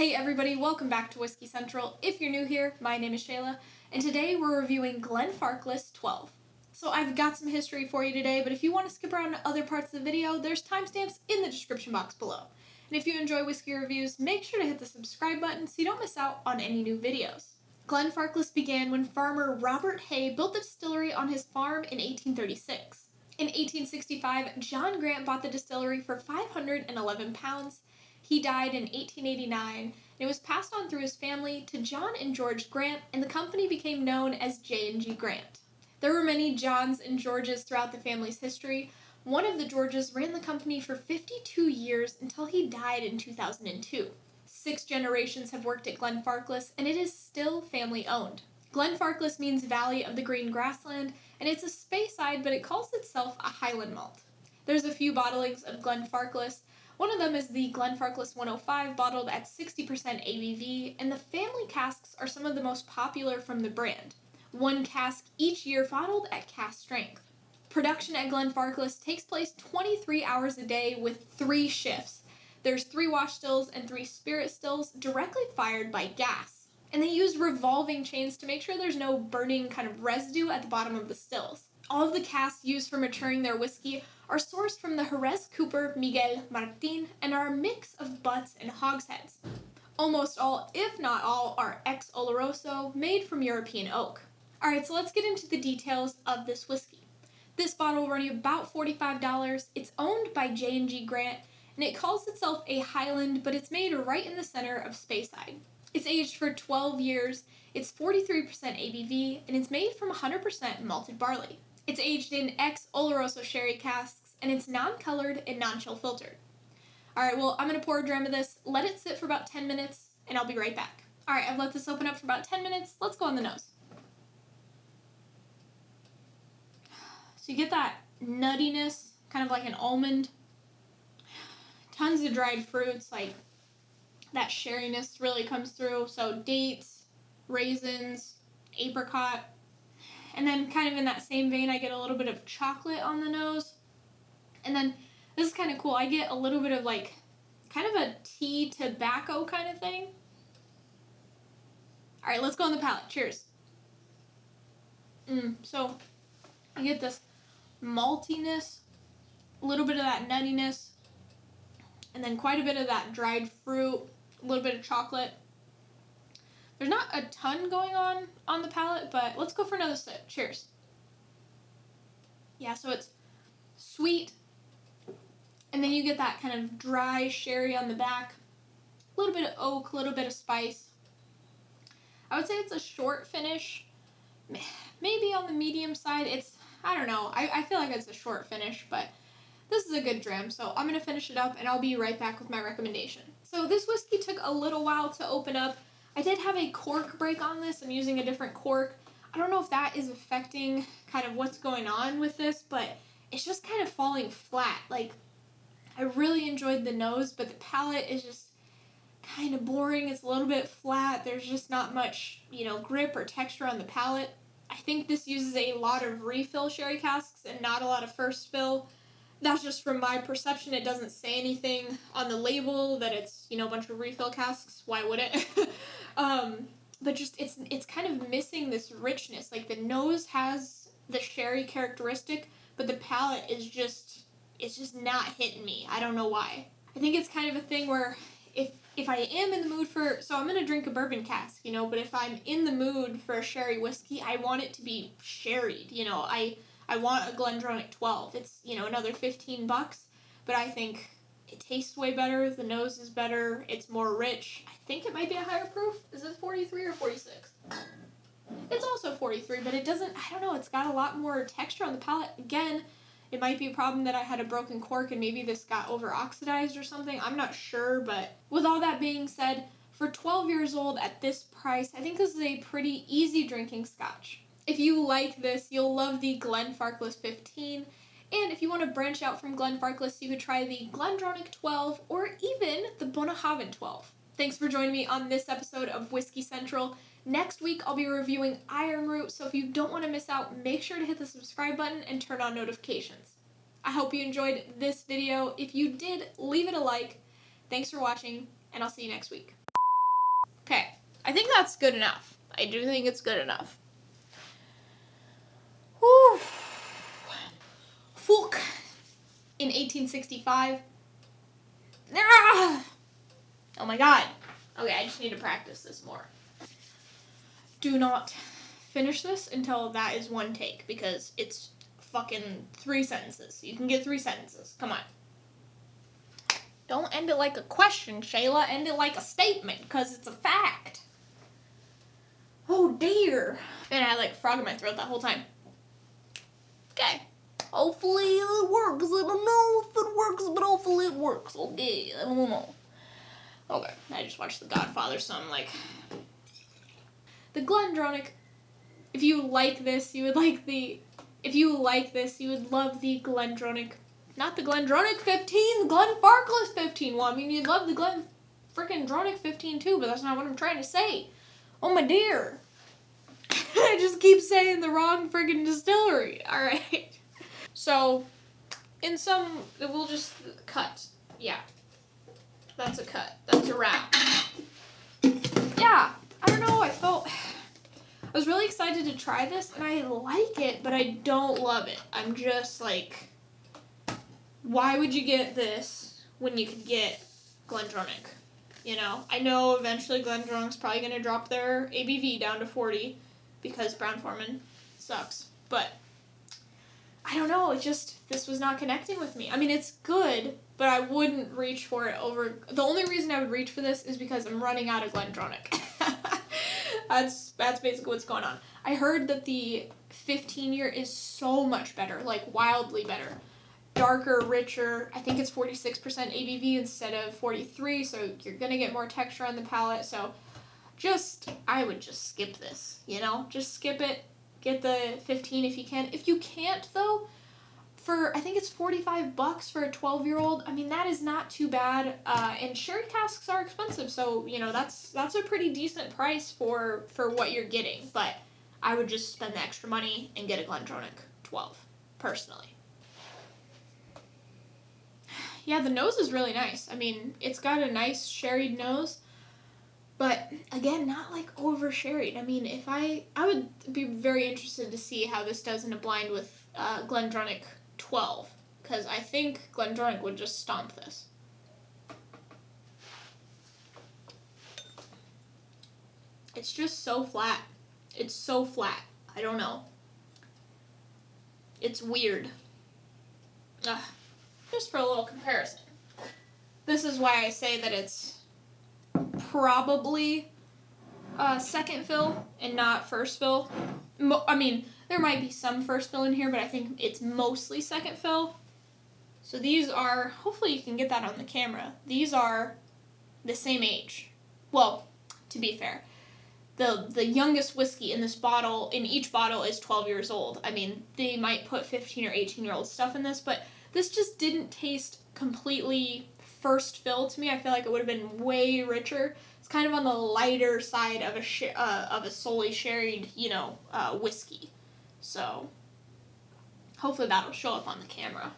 Hey everybody, welcome back to Whiskey Central. If you're new here, my name is Shayla, and today we're reviewing Glenfarclas 12. So I've got some history for you today, but if you want to skip around to other parts of the video, there's timestamps in the description box below. And if you enjoy whiskey reviews, make sure to hit the subscribe button so you don't miss out on any new videos. Glenfarclas began when farmer Robert Hay built the distillery on his farm in 1836. In 1865, John Grant bought the distillery for £511. He died in 1889, and it was passed on through his family to John and George Grant, and the company became known as J&G Grant. There were many Johns and Georges throughout the family's history. One of the Georges ran the company for 52 years until he died in 2002. 6 generations have worked at Glenfarclas, and it is still family-owned. Glenfarclas means Valley of the Green Grassland, and it's a Speyside, but it calls itself a Highland malt. There's a few bottlings of Glenfarclas. One of them is the Glenfarclas 105, bottled at 60% ABV, and the family casks are some of the most popular from the brand. 1 cask each year bottled at cask strength. Production at Glenfarclas takes place 23 hours a day with 3 shifts. There's 3 wash stills and 3 spirit stills directly fired by gas. And they use revolving chains to make sure there's no burning kind of residue at the bottom of the stills. All of the casks used for maturing their whiskey are sourced from the Jerez Cooper Miguel Martin and are a mix of butts and hogsheads. Almost all, if not all, are ex Oloroso, made from European oak. Alright, so let's get into the details of this whiskey. This bottle will run you about $45. It's owned by J&G Grant, and it calls itself a Highland, but it's made right in the center of Speyside. It's aged for 12 years, it's 43% ABV, and it's made from 100% malted barley. It's aged in ex-Oloroso sherry casks, and it's non-colored and non-chill filtered. Alright, well, I'm going to pour a dram of this, let it sit for about 10 minutes, and I'll be right back. Alright, I've let this open up for about 10 minutes. Let's go on the nose. So you get that nuttiness, kind of like an almond. Tons of dried fruits, like that sherryness really comes through. So dates, raisins, apricot. And then kind of in that same vein, I get a little bit of chocolate on the nose. And then this is kind of cool. I get a little bit of like kind of a tea tobacco kind of thing. All right, let's go on the palate. Cheers. So you get this maltiness, a little bit of that nuttiness, and then quite a bit of that dried fruit, a little bit of chocolate. There's not a ton going on the palate, but let's go for another sip. Cheers. Yeah, so it's sweet, and then you get that kind of dry sherry on the back, a little bit of oak, a little bit of spice. I would say it's a short finish, maybe on the medium side. I don't know, I feel like it's a short finish, but this is a good dram, so I'm going to finish it up, and I'll be right back with my recommendation. So this whiskey took a little while to open up. I did have a cork break on this. I'm using a different cork. I don't know if that is affecting kind of what's going on with this, but it's just kind of falling flat. Like, I really enjoyed the nose, but the palate is just kind of boring. It's a little bit flat. There's just not much, grip or texture on the palate. I think this uses a lot of refill sherry casks and not a lot of first fill. That's just from my perception. It doesn't say anything on the label that it's, a bunch of refill casks. Why would it? But just, it's kind of missing this richness. Like, the nose has the sherry characteristic, but the palate is just, it's just not hitting me. I don't know why. I think it's kind of a thing where if I am in the mood so I'm going to drink a bourbon cask, but if I'm in the mood for a sherry whiskey, I want it to be sherried, I want a GlenDronach 12. It's, another $15, but I think it tastes way better. The nose is better. It's more rich. I think it might be a higher proof. Is it 43 or 46? It's also 43, but it doesn't, I don't know, it's got a lot more texture on the palate. Again, it might be a problem that I had a broken cork and maybe this got over-oxidized or something. I'm not sure, but with all that being said, for 12 years old at this price, I think this is a pretty easy drinking scotch. If you like this, you'll love the Glenfarclas 15, and if you want to branch out from Glenfarclas, you could try the GlenDronach 12 or even the Bunnahabhain 12. Thanks for joining me on this episode of Whiskey Central. Next week, I'll be reviewing Iron Root, so if you don't want to miss out, make sure to hit the subscribe button and turn on notifications. I hope you enjoyed this video. If you did, leave it a like. Thanks for watching, and I'll see you next week. Okay, I think that's good enough. I do think it's good enough. Whew. Fuck. In 1865. Ah! Oh my god. Okay, I just need to practice this more. Do not finish this until that is one take, because it's fucking 3 sentences. You can get 3 sentences. Come on. Don't end it like a question, Shayla. End it like a statement, because it's a fact. Oh, dear. And I had like a frog in my throat that whole time. Okay. Hopefully it works. I don't know if it works, but hopefully it works. Okay, I don't know. Okay, I just watched The Godfather, so I'm like... The GlenDronach. If you like this, you would like the... If you like this, you would love the GlenDronach. Not the GlenDronach 15, the Glenfarclas 15. Well, I mean, you'd love the Glenfrickin' 15 too, but that's not what I'm trying to say. Oh, my dear. I just keep saying the wrong friggin' distillery. Alright. So, in some, we'll just cut. Yeah. That's a cut. That's a wrap. Yeah. I don't know. I was really excited to try this, and I like it, but I don't love it. I'm just like, why would you get this when you could get GlenDronach? You know? I know eventually GlenDronach's probably going to drop their ABV down to 40 because Brown-Forman sucks. But I don't know, this was not connecting with me. I mean, it's good, but I wouldn't reach for it over... The only reason I would reach for this is because I'm running out of GlenDronach. That's basically what's going on. I heard that the 15-year is so much better, like wildly better. Darker, richer. I think it's 46% ABV instead of 43, so you're going to get more texture on the palate. So I would just skip this, you know? Just skip it. Get the 15 if you can. If you can't, though, I think it's $45 for a 12-year-old. I mean, that is not too bad. And sherry casks are expensive, so, you know, that's a pretty decent price for what you're getting. But I would just spend the extra money and get a GlenDronach 12, personally. Yeah, the nose is really nice. I mean, it's got a nice sherried nose. But, again, not, like, over-sherried. I mean, I would be very interested to see how this does in a blind with GlenDronach 12. Because I think GlenDronach would just stomp this. It's just so flat. It's so flat. I don't know. It's weird. Ugh. Just for a little comparison. This is why I say that it's probably second fill and not first fill. I mean, there might be some first fill in here, but I think it's mostly second fill. So these are, hopefully you can get that on the camera, these are the same age. Well, to be fair, the youngest whiskey in each bottle is 12 years old. I mean, they might put 15 or 18-year-old stuff in this, but this just didn't taste completely first fill to me. I feel like it would have been way richer. It's kind of on the lighter side of a solely sherried, whiskey. So hopefully that'll show up on the camera.